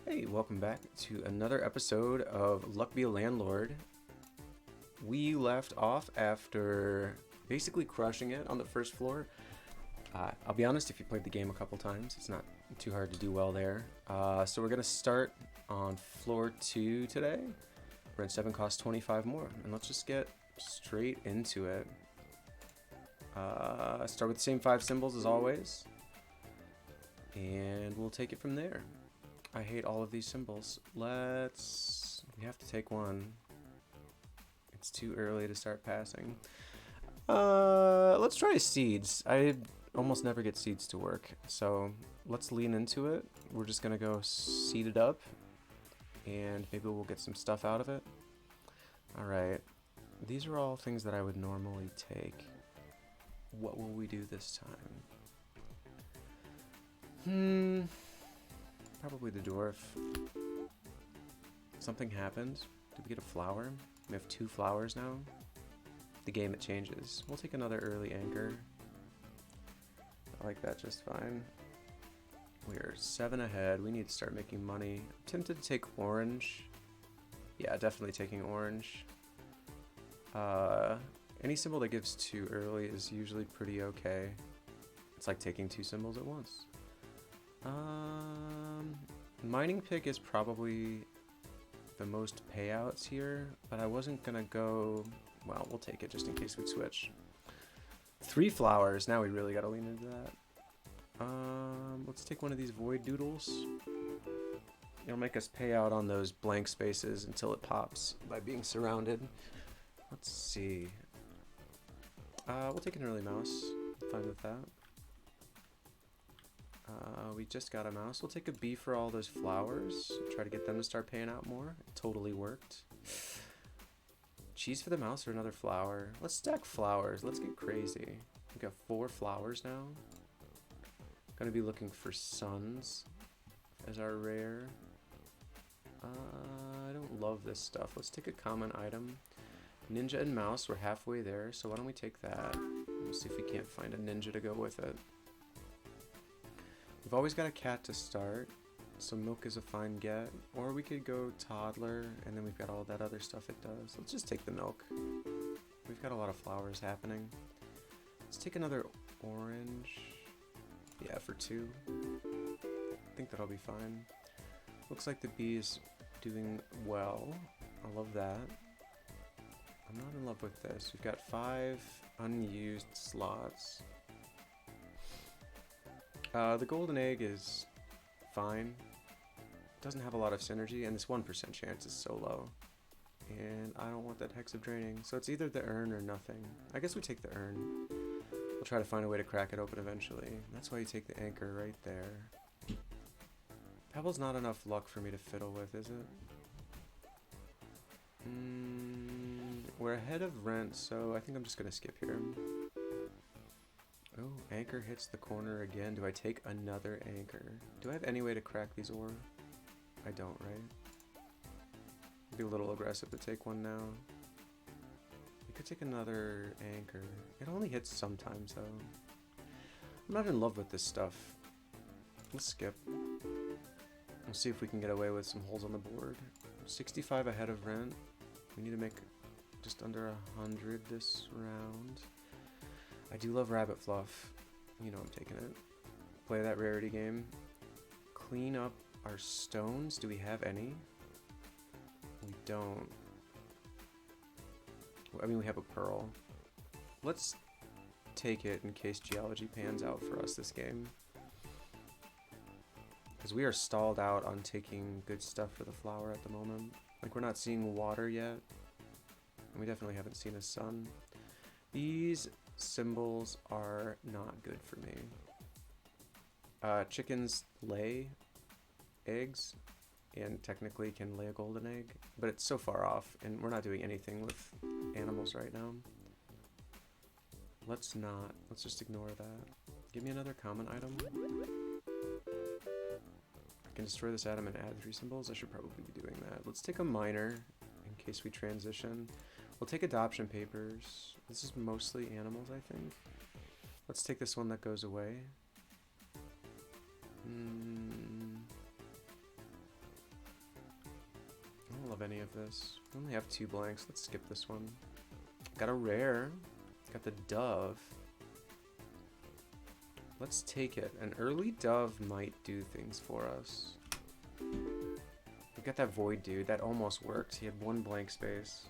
Hey, welcome back to another episode of Luck Be a Landlord. We left off after basically crushing it on the first floor. I'll be honest, if you played the game a couple times, it's not too hard to do well there. So we're going to start on floor 2 today. Rent 7 costs 25 more, and let's just get straight into it. Start with the same 5 symbols as always, and we'll take it from there. I hate all of these symbols. We have to take one. It's too early to start passing. Let's try seeds. I almost never get seeds to work, so let's lean into it. We're just gonna go seed it up, and maybe we'll get some stuff out of it. Alright, these are all things that I would normally take. What will we do this time? Probably the dwarf. Something happened. Did we get a flower? We have 2 flowers now. The game, it changes. We'll take another early anchor. I like that just fine. We're 7 ahead. We need to start making money. I'm tempted to take orange. Yeah, definitely taking orange. Any symbol that gives 2 early is usually pretty okay. It's like taking 2 symbols at once. Mining pick is probably the most payouts here, but I wasn't gonna go. Well, we'll take it just in case we switch. 3 flowers. Now we really gotta lean into that. Let's take one of these void doodles. It'll make us pay out on those blank spaces until it pops by being surrounded. Let's see. We'll take an early mouse. Fine with that. We just got a mouse. We'll take a B for all those flowers. Try to get them to start paying out more. It totally worked. Cheese for the mouse or another flower. Let's stack flowers. Let's get crazy. We got 4 flowers now. Gonna be looking for suns as our rare. I don't love this stuff. Let's take a common item. Ninja and mouse. We're halfway there, so why don't we take that? Let's see if we can't find a ninja to go with it. We've always got a cat to start, so milk is a fine get. Or we could go toddler, and then we've got all that other stuff it does. Let's just take the milk. We've got a lot of flowers happening. Let's take another orange. Yeah, for 2. I think that'll be fine. Looks like the bee is doing well. I love that. I'm not in love with this. We've got 5 unused slots. The golden egg is fine. Doesn't have a lot of synergy, and this 1% chance is so low. And I don't want that Hex of Draining, so it's either the urn or nothing. I guess we take the urn. We'll try to find a way to crack it open eventually. That's why you take the anchor right there. Pebble's not enough luck for me to fiddle with, is it? We're ahead of rent, so I think I'm just gonna skip here. Oh, anchor hits the corner again. Do I take another anchor? Do I have any way to crack these ore? I don't, right? Be a little aggressive to take one now. We could take another anchor. It only hits sometimes, though. I'm not in love with this stuff. Let's skip. We'll see if we can get away with some holes on the board. 65 ahead of rent. We need to make just under 100 this round. I do love rabbit fluff. You know I'm taking it. Play that rarity game. Clean up our stones. Do we have any? We don't. I mean, we have a pearl. Let's take it in case geology pans out for us this game. Because we are stalled out on taking good stuff for the flower at the moment. Like, we're not seeing water yet. And we definitely haven't seen a sun. These symbols are not good for me. Chickens lay eggs and technically can lay a golden egg, but it's so far off and we're not doing anything with animals right now. Let's just ignore that. Give me another common item. I can destroy this atom and add 3 symbols. I should probably be doing that. Let's take a miner in case we transition. We'll take adoption papers. This is mostly animals, I think. Let's take this one that goes away. love any of this. We only have 2 blanks. Let's skip this one. Got a rare. Got the dove. Let's take it. An early dove might do things for us. We got that void dude. That almost worked. He had 1 blank space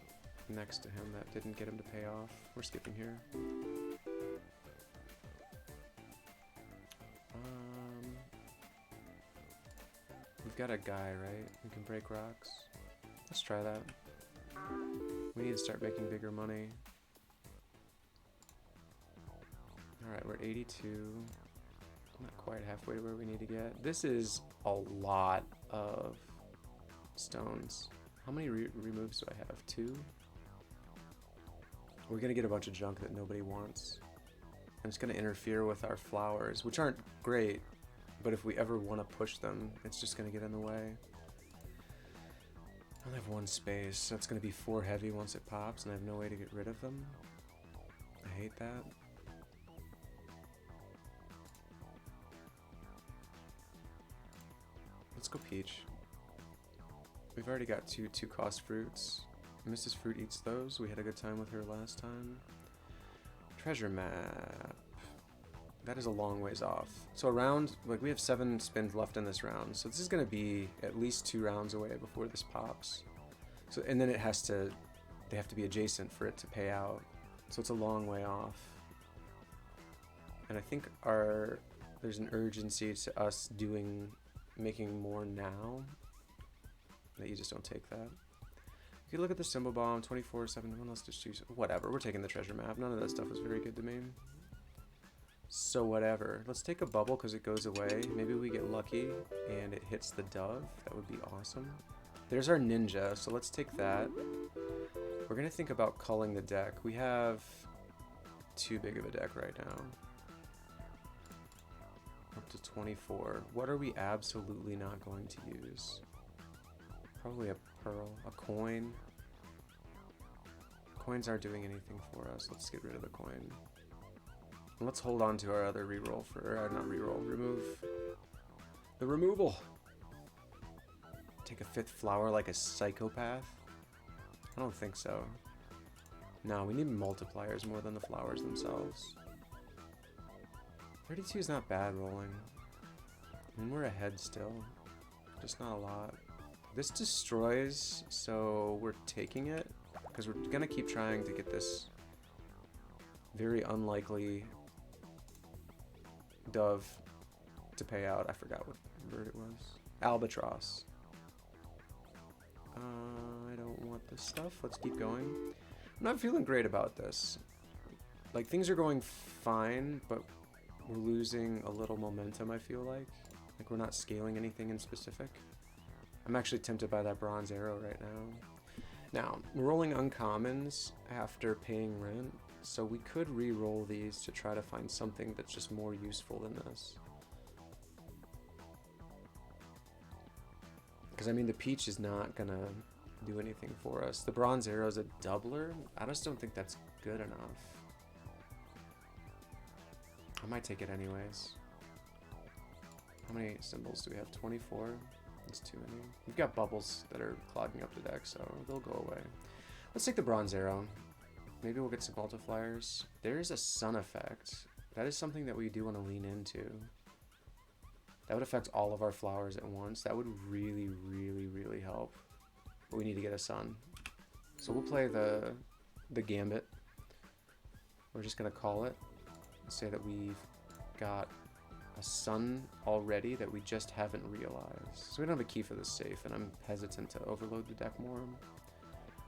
next to him that didn't get him to pay off. We're skipping here. We've got a guy, right? Who can break rocks. Let's try that. We need to start making bigger money. Alright, we're at 82. Not quite halfway to where we need to get. This is a lot of stones. How many removes do I have? 2? We're gonna get a bunch of junk that nobody wants. And it's gonna interfere with our flowers, which aren't great, but if we ever want to push them, it's just gonna get in the way. I only have 1 space, so it's gonna be 4 heavy once it pops, and I have no way to get rid of them. I hate that. Let's go peach. We've already got 2 cost fruits. Mrs. Fruit eats those. We had a good time with her last time. Treasure map. That is a long ways off. So around, like, we have 7 spins left in this round. So this is going to be at least 2 rounds away before this pops. So, and then it has to, they have to be adjacent for it to pay out. So it's a long way off. And I think there's an urgency to us making more now. That you just don't take that. If you look at the symbol bomb, 24/7, let's just choose, whatever, we're taking the treasure map. None of that stuff was very good to me. So whatever. Let's take a bubble because it goes away. Maybe we get lucky and it hits the dove. That would be awesome. There's our ninja, so let's take that. We're going to think about culling the deck. We have too big of a deck right now. Up to 24. What are we absolutely not going to use? Probably a pearl, a coin. Coins aren't doing anything for us. Let's get rid of the coin. And let's hold on to our other reroll for, not reroll, remove. The removal. Take a 5th flower like a psychopath? I don't think so. No, we need multipliers more than the flowers themselves. 32 is not bad rolling. I mean, we're ahead still. Just not a lot. This destroys, so we're taking it. Because we're going to keep trying to get this very unlikely dove to pay out. I forgot what bird it was. Albatross. I don't want this stuff. Let's keep going. I'm not feeling great about this. Like, things are going fine, but we're losing a little momentum, I feel like. Like, we're not scaling anything in specific. I'm actually tempted by that bronze arrow right now. Now, we're rolling uncommons after paying rent, so we could re-roll these to try to find something that's just more useful than this. Because, I mean, the peach is not gonna do anything for us. The bronze arrow is a doubler. I just don't think that's good enough. I might take it anyways. How many symbols do we have? 24? That's too many. We've got bubbles that are clogging up the deck, so they'll go away. Let's take the bronze arrow. Maybe we'll get some multipliers. There's a sun effect. That is something that we do want to lean into. That would affect all of our flowers at once. That would really, really, really help. But we need to get a sun. So we'll play the gambit. We're just going to call it. Say that we've got a sun already that we just haven't realized. So we don't have a key for this safe, and I'm hesitant to overload the deck more. I'm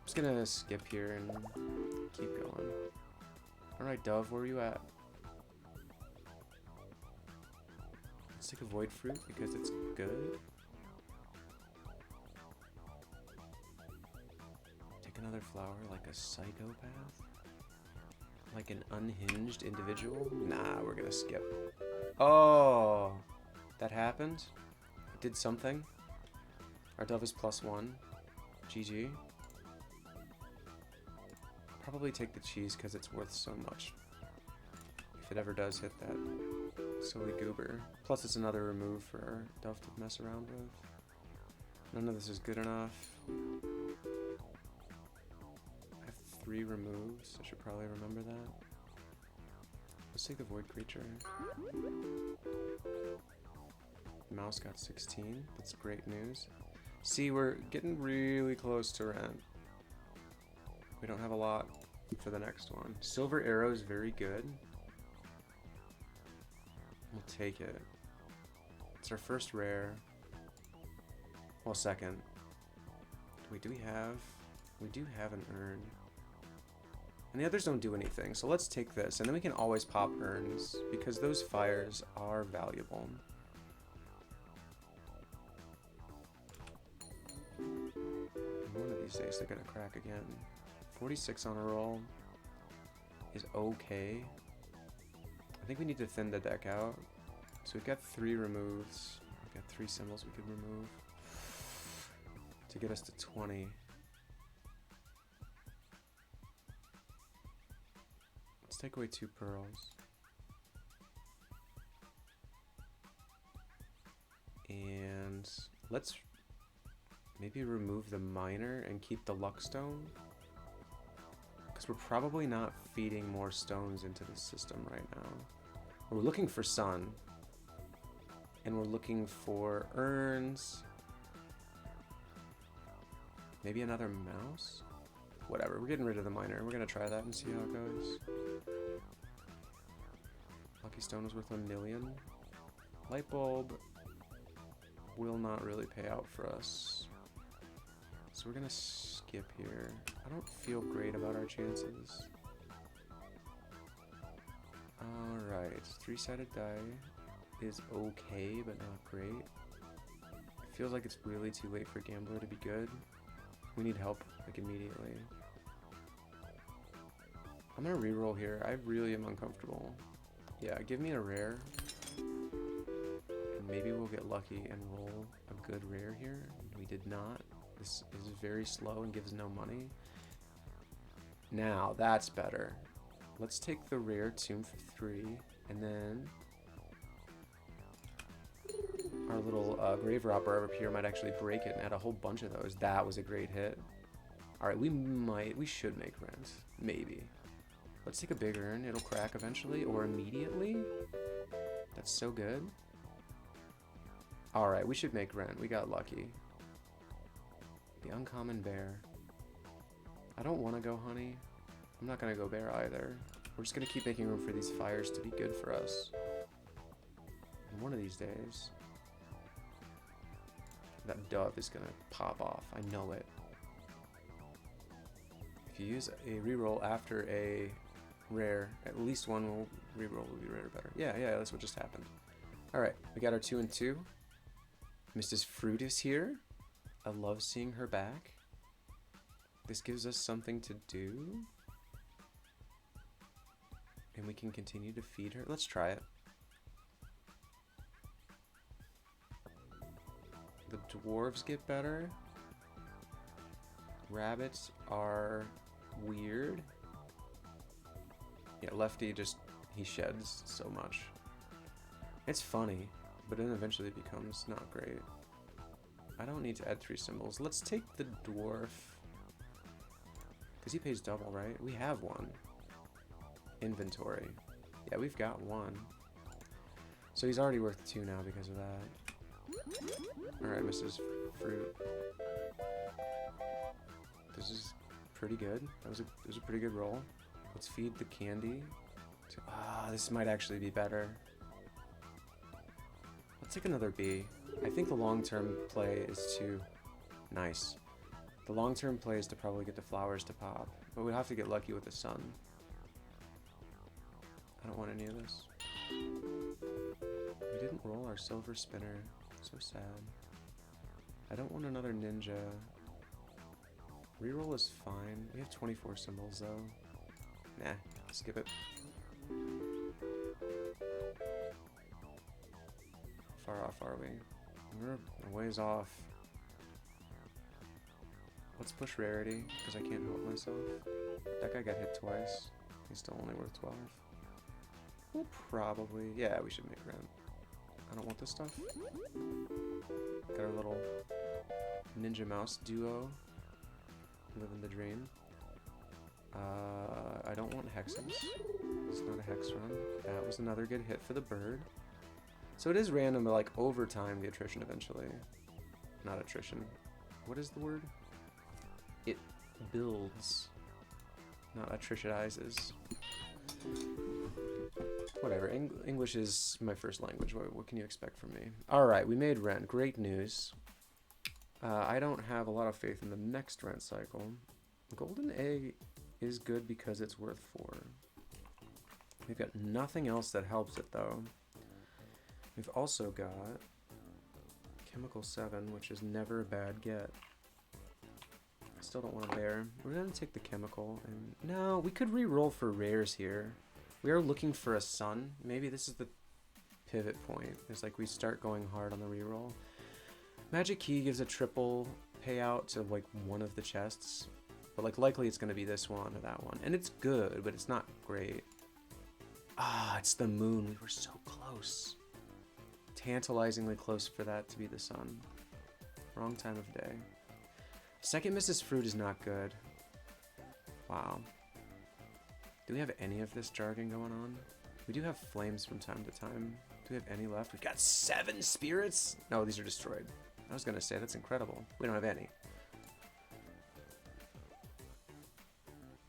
just gonna skip here and keep going. Alright, Dove, where are you at? Let's take a void fruit because it's good. Take another flower like a psychopath? Like an unhinged individual? Nah, we're gonna skip. Oh, that happened? It did something. Our dove is +1. GG. Probably take the cheese because it's worth so much. If it ever does hit that silly goober. Plus it's another remove for our dove to mess around with. None of this is good enough. I have 3 removes. I should probably remember that. Let's take the void creature. Mouse got 16. That's great news. See, we're getting really close to rent. We don't have a lot for the next one. Silver Arrow is very good. We'll take it. It's our first rare. Well, second. Wait, do we have... We do have an urn. And the others don't do anything, so let's take this. And then we can always pop urns, because those fires are valuable. One of these days they're gonna crack again. 46 on a roll is okay. I think we need to thin the deck out. So we've got 3 removes. We've got 3 symbols we could remove to get us to 20. Let's take away 2 pearls. And let's maybe remove the miner and keep the luck stone. Because we're probably not feeding more stones into the system right now. We're looking for sun. And we're looking for urns. Maybe another mouse? Whatever, we're getting rid of the miner. We're gonna try that and see how it goes. Lucky stone is worth 1 million. Light bulb will not really pay out for us. So we're gonna skip here. I don't feel great about our chances. Alright, 3-sided die is okay, but not great. It feels like it's really too late for Gambler to be good. We need help, like, immediately. I'm gonna reroll here. I really am uncomfortable. Yeah, give me a rare. And maybe we'll get lucky and roll a good rare here. We did not. This is very slow and gives no money. Now, that's better. Let's take the rare Tomb for 3, and then our little grave robber up here might actually break it and add a whole bunch of those. That was a great hit. Alright, we should make rent. Maybe. Let's take a big urn. It'll crack eventually or immediately. That's so good. Alright, we should make rent. We got lucky. The uncommon bear. I don't want to go honey. I'm not going to go bear either. We're just going to keep making room for these fires to be good for us. And one of these days, that dove is going to pop off. I know it. If you use a reroll after a rare, at least one will reroll will be rare or better. Yeah, that's what just happened. Alright, we got our 2 and 2. Mrs. Fruit is here. I love seeing her back. This gives us something to do. And we can continue to feed her. Let's try it. The dwarves get better. Rabbits are weird. Yeah, Lefty just, he sheds so much. It's funny, but then eventually it becomes not great. I don't need to add 3 symbols. Let's take the dwarf. Because he pays double, right? We have one. Inventory. Yeah, we've got 1. So he's already worth 2 now because of that. Alright, Mrs. Fruit. This is pretty good. It was a pretty good roll. Let's feed the candy. This might actually be better. Let's take another B. I think the long-term play is to... Nice. The long-term play is to probably get the flowers to pop. But we'll have to get lucky with the sun. I don't want any of this. We didn't roll our silver spinner. So sad. I don't want another ninja. Reroll is fine. We have 24 symbols though. Nah, skip it. How far off are we? We're a ways off. Let's push rarity, because I can't help myself. That guy got hit twice. He's still only worth 12. We'll probably... Yeah, we should make rent. I don't want this stuff. Got our little Ninja Mouse duo. Living the dream. I don't want hexes. It's not a hex run. That was another good hit for the bird. So it is random, but like over time, the attrition eventually. Not attrition. What is the word? It builds. Not attritionizes. Whatever. English is my first language. What can you expect from me? Alright, we made rent. Great news. I don't have a lot of faith in the next rent cycle. Golden egg is good because it's worth 4. We've got nothing else that helps it though. We've also got Chemical 7, which is never a bad get. I still don't want a bear. We're gonna take the chemical and no, we could re-roll for rares here. We are looking for a sun. Maybe this is the pivot point. It's like we start going hard on the re-roll. Magic Key gives a triple payout to like one of the chests. But like likely it's gonna be this one or that one. And it's good, but it's not great. Ah, it's the moon. We were so close. Tantalizingly close for that to be the sun. Wrong time of day. Second Mrs. Fruit is not good. Wow. Do we have any of this jargon going on? We do have flames from time to time. Do we have any left? We've got 7 spirits? No, these are destroyed. I was gonna say, that's incredible. We don't have any.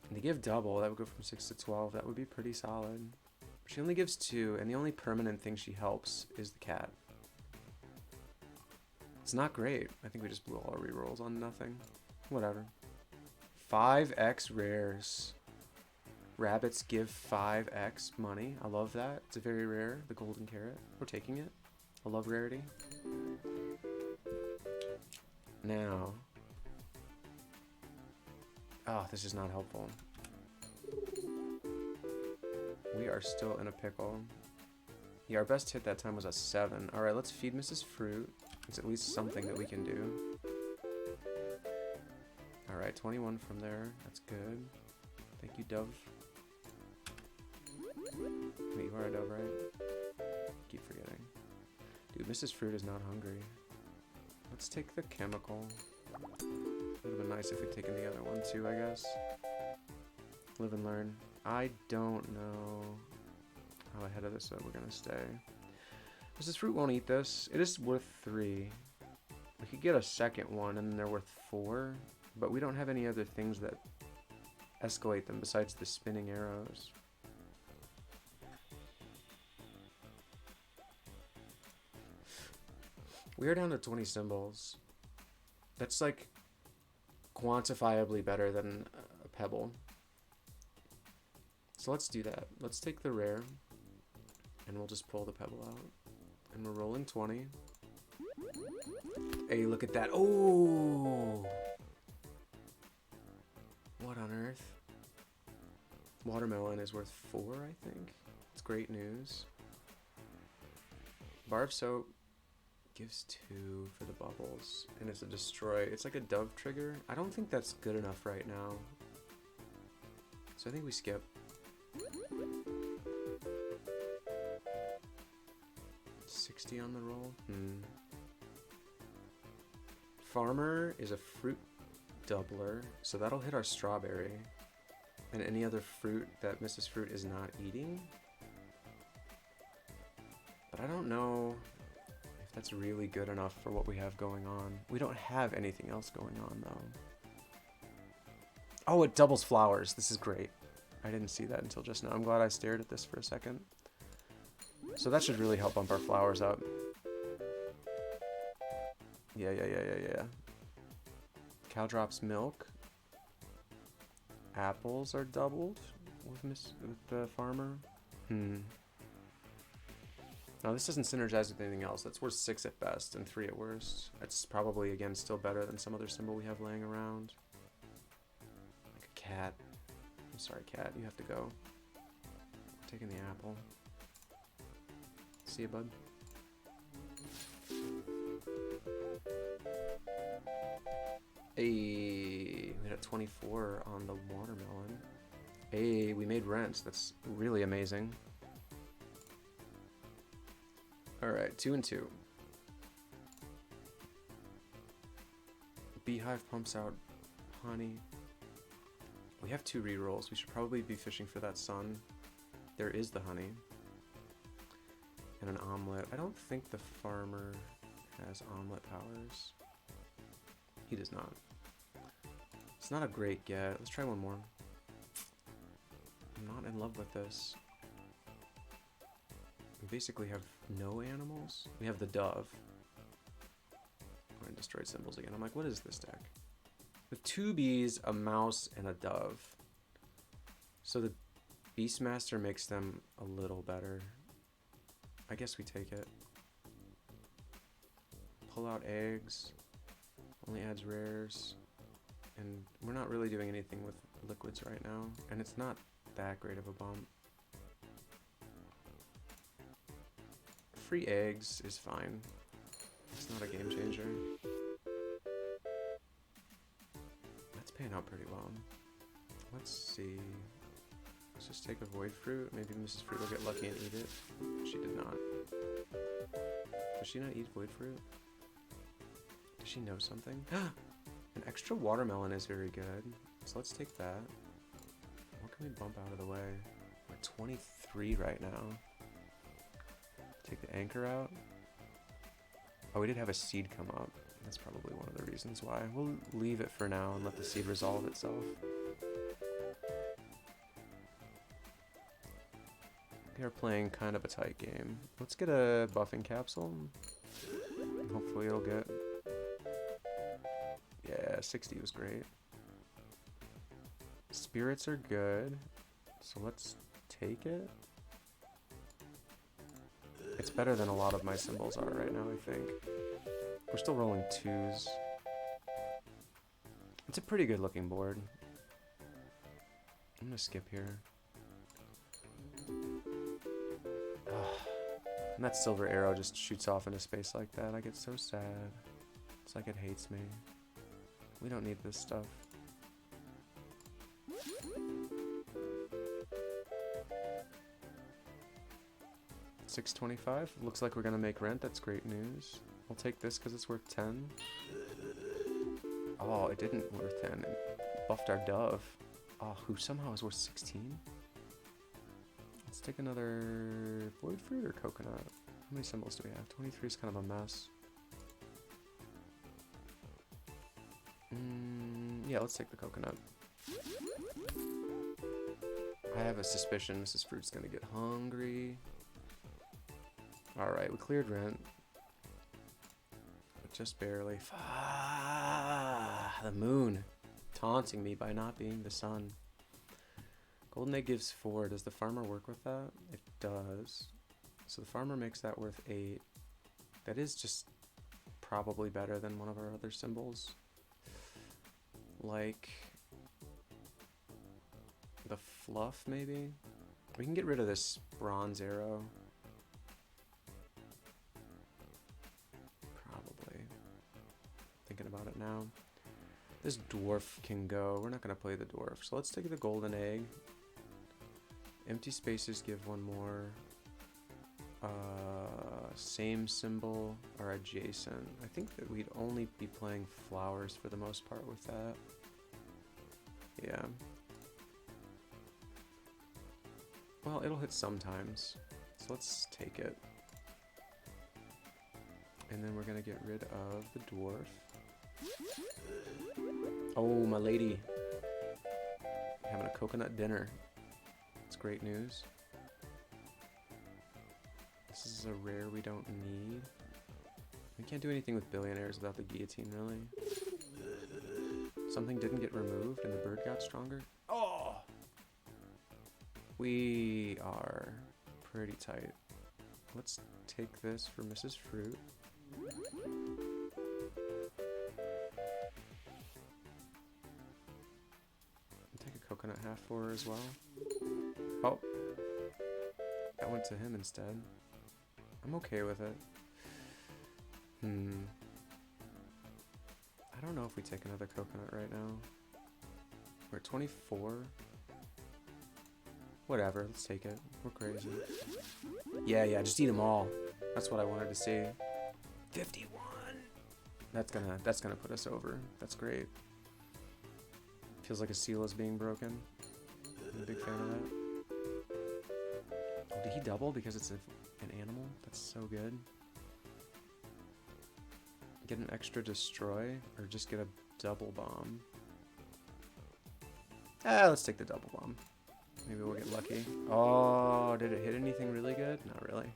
And to give double, that would go from 6 to 12. That would be pretty solid. She only gives 2, and the only permanent thing she helps is the cat. It's not great. I think we just blew all our rerolls on nothing. Whatever. 5x rares. Rabbits give 5x money. I love that. It's a very rare. The golden carrot. We're taking it. I love rarity. Now. Oh, this is not helpful. We are still in a pickle. Yeah, our best hit that time was a 7. Alright, let's feed Mrs. Fruit. It's at least something that we can do. Alright, 21 from there. That's good. Thank you, Dove. Wait, you are a dove, right? Keep forgetting. Dude, Mrs. Fruit is not hungry. Let's take the chemical. Would have been nice if we'd taken the other one too, I guess. Live and learn. I don't know how ahead of this we're gonna stay. Mrs. Fruit won't eat this. It is worth 3. We could get a second one and they're worth 4, but we don't have any other things that escalate them besides the spinning arrows. We are down to 20 symbols. That's like quantifiably better than a pebble. So let's do that. Let's take the rare and we'll just pull the pebble out. And we're rolling 20. Hey, look at that. Oh! What on earth? Watermelon is worth 4, I think. It's great news. Bar of soap gives 2 for the bubbles. And it's a destroy. It's like a dove trigger. I don't think that's good enough right now. So I think we skip. 60 on the roll. Farmer is a fruit doubler, so that'll hit our strawberry and any other fruit that Mrs. Fruit is not eating. But I don't know if that's really good enough for what we have going on. We don't have anything else going on though. Oh, it doubles flowers. This is great. I didn't see that until just now. I'm glad I stared at this for a second. So that should really help bump our flowers up. Yeah. Cow drops milk. Apples are doubled with the farmer. No, this doesn't synergize with anything else. That's worth 6 at best and 3 at worst. That's probably, again, still better than some other symbol we have laying around. Like a cat. I'm sorry, cat. You have to go. I'm taking the apple. See you, bud. Hey, we got 24 on the watermelon. Hey, we made rent. That's really amazing. Alright, 2 and 2. beehive pumps out honey. We have 2 rerolls. We should probably be fishing for that sun. There is the honey. And an omelet. I don't think the farmer has omelet powers. He does not. It's not a great get. Let's try one more. I'm not in love with this. We basically have no animals. We have the dove. And destroyed symbols again. I'm like, what is this deck? With 2 bees, a mouse, and a dove. So the Beastmaster makes them a little better. I guess we take it. Pull out eggs. Only adds rares. And we're not really doing anything with liquids right now. And it's not that great of a bump. Free eggs is fine. It's not a game changer. That's paying out pretty well. Let's see. Let's just take a void fruit. Maybe Mrs. Fruit will get lucky and eat it. She did not. Does she not eat void fruit? Does she know something? An extra watermelon is very good. So let's take that. What can we bump out of the way? We're at 23 right now. Take the anchor out. Oh, we did have a seed come up. That's probably one of the reasons why. We'll leave it for now and let the seed resolve itself. We are playing kind of a tight game. Let's get a buffing capsule. Hopefully it'll get... Yeah, 60 was great. Spirits are good. So let's take it. It's better than a lot of my symbols are right now, I think. We're still rolling 2s. It's a pretty good looking board. I'm gonna skip here. And that silver arrow just shoots off into space like that. I get so sad. It's like it hates me. We don't need this stuff. $6.25. Looks like we're gonna make rent. That's great news. We'll take this because it's worth 10. Oh, it didn't worth 10. It buffed our dove. Oh, who somehow is worth 16. Let's take another void fruit or coconut. How many symbols do we have? 23 is kind of a mess. Yeah, let's take the coconut. I have a suspicion Mrs. Fruit's gonna get hungry. Alright, we cleared rent. But just barely. The moon taunting me by not being the sun. Golden egg gives 4. Does the farmer work with that? It does. So the farmer makes that worth 8. That is just probably better than one of our other symbols. Like the fluff, maybe? We can get rid of this bronze arrow. Probably. Thinking about it now. This dwarf can go. We're not going to play the dwarf. So let's take the golden egg. Empty spaces give 1 more. Same symbol or adjacent. I think that we'd only be playing flowers for the most part with that. Yeah. Well, it'll hit sometimes. So let's take it. And then we're gonna get rid of the dwarf. Oh, my lady. Having a coconut dinner. It's great news. This is a rare we don't need. We can't do anything with billionaires without the guillotine, really. Something didn't get removed and the bird got stronger. Oh! We are pretty tight. Let's take this for Mrs. Fruit. Take a coconut half for her as well. Oh! That went to him instead. I'm okay with it. I don't know if we take another coconut right now. We're at 24. Whatever, let's take it. We're crazy. Yeah, just eat them all. That's what I wanted to see. 51! That's gonna put us over. That's great. Feels like a seal is being broken. I'm a big fan of that. Oh, did he double because it's an animal? That's so good. Get an extra destroy or just get a double bomb. Let's take the double bomb. Maybe we'll get lucky. Oh, did it hit anything really good? Not really.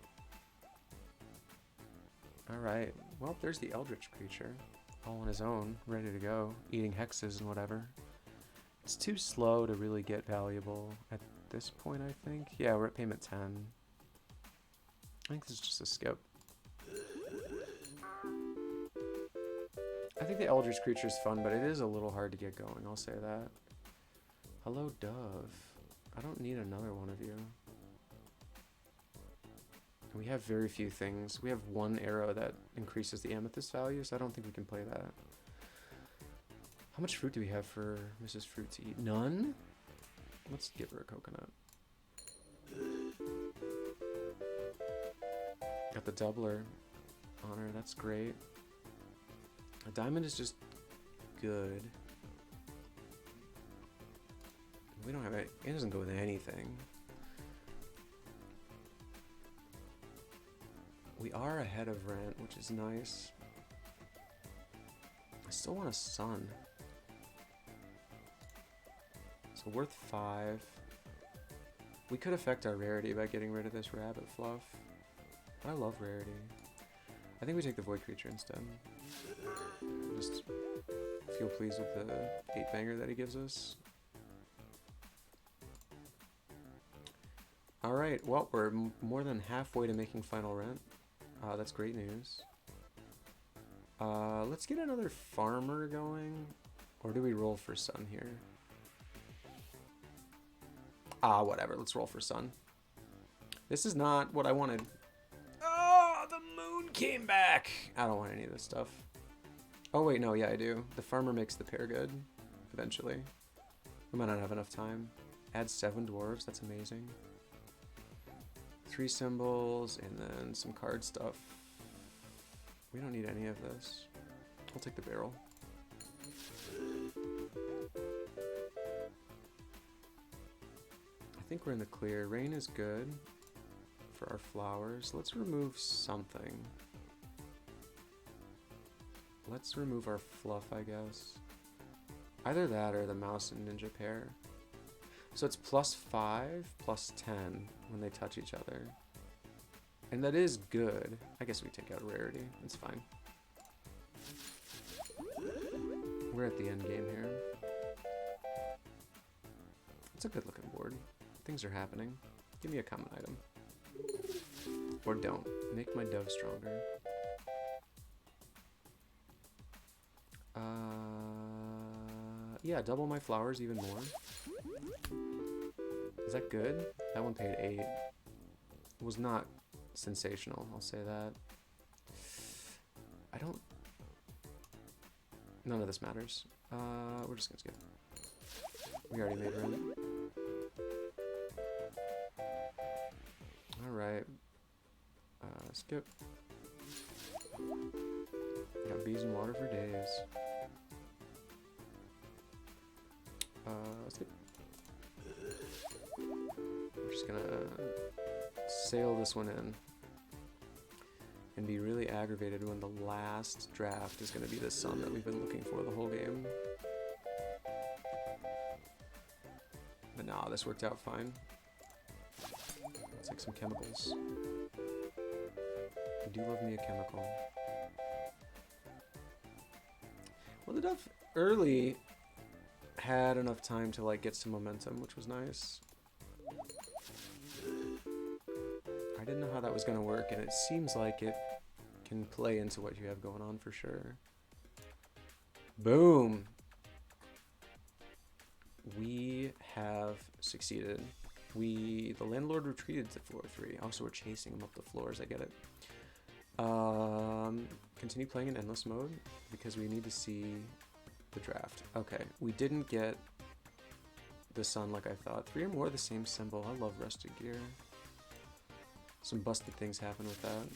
Alright. Well, there's the Eldritch creature. All on his own, ready to go. Eating hexes and whatever. It's too slow to really get valuable at this point, I think. Yeah, we're at payment 10. I think this is just a skip. I think the Eldritch creature is fun, but it is a little hard to get going, I'll say that. Hello, Dove. I don't need another one of you. We have very few things. We have one arrow that increases the amethyst value, so I don't think we can play that. How much fruit do we have for Mrs. Fruit to eat? None? Let's give her a coconut. Got the doubler on her, that's great. A diamond is just good. We don't have it. It doesn't go with anything. We are ahead of rent, which is nice. I still want a sun. So worth 5. We could affect our rarity by getting rid of this rabbit fluff. I love rarity. I think we take the void creature instead. Just feel pleased with the 8-banger that he gives us. Alright, well, we're more than halfway to making final rent. That's great news. Let's get another farmer going. Or do we roll for sun here? Whatever, let's roll for sun. This is not what I wanted. Oh, the moon came back! I don't want any of this stuff. Oh wait, no, yeah I do. The farmer makes the pair good, eventually. We might not have enough time. Add 7 dwarves, that's amazing. 3 symbols, and then some card stuff. We don't need any of this. I'll take the barrel. I think we're in the clear. Rain is good for our flowers. Let's remove something. Let's remove our fluff, I guess. Either that or the mouse and ninja pair. So it's +5, +10 when they touch each other. And that is good. I guess we take out rarity. It's fine. We're at the end game here. It's a good looking board. Things are happening. Give me a common item. Or don't. Make my dove stronger. Yeah, double my flowers even more. Is that good? That one paid 8. It was not sensational, I'll say that. I don't... None of this matters. We're just gonna skip. We already made room. Alright. Skip. Got bees and water for days. Skip. We're just gonna sail this one in and be really aggravated when the last draft is gonna be the sun that we've been looking for the whole game. But nah, this worked out fine. Let's take some chemicals. I do love me a chemical. Well, the dove early had enough time to like get some momentum, which was nice. I didn't know how that was going to work, and it seems like it can play into what you have going on for sure. Boom! We have succeeded. The landlord retreated to floor 3. Also, we're chasing him up the floors, I get it. Continue playing in endless mode, because we need to see the draft. Okay, we didn't get the sun like I thought. 3 or more of the same symbol. I love rusted gear. Some busted things happen with that.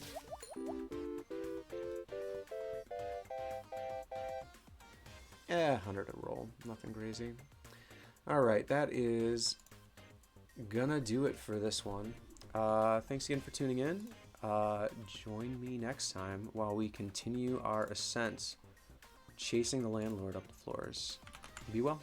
100 a roll. Nothing crazy. Alright, that is gonna do it for this one. Thanks again for tuning in. Join me next time while we continue our ascent, chasing the landlord up the floors. Be well.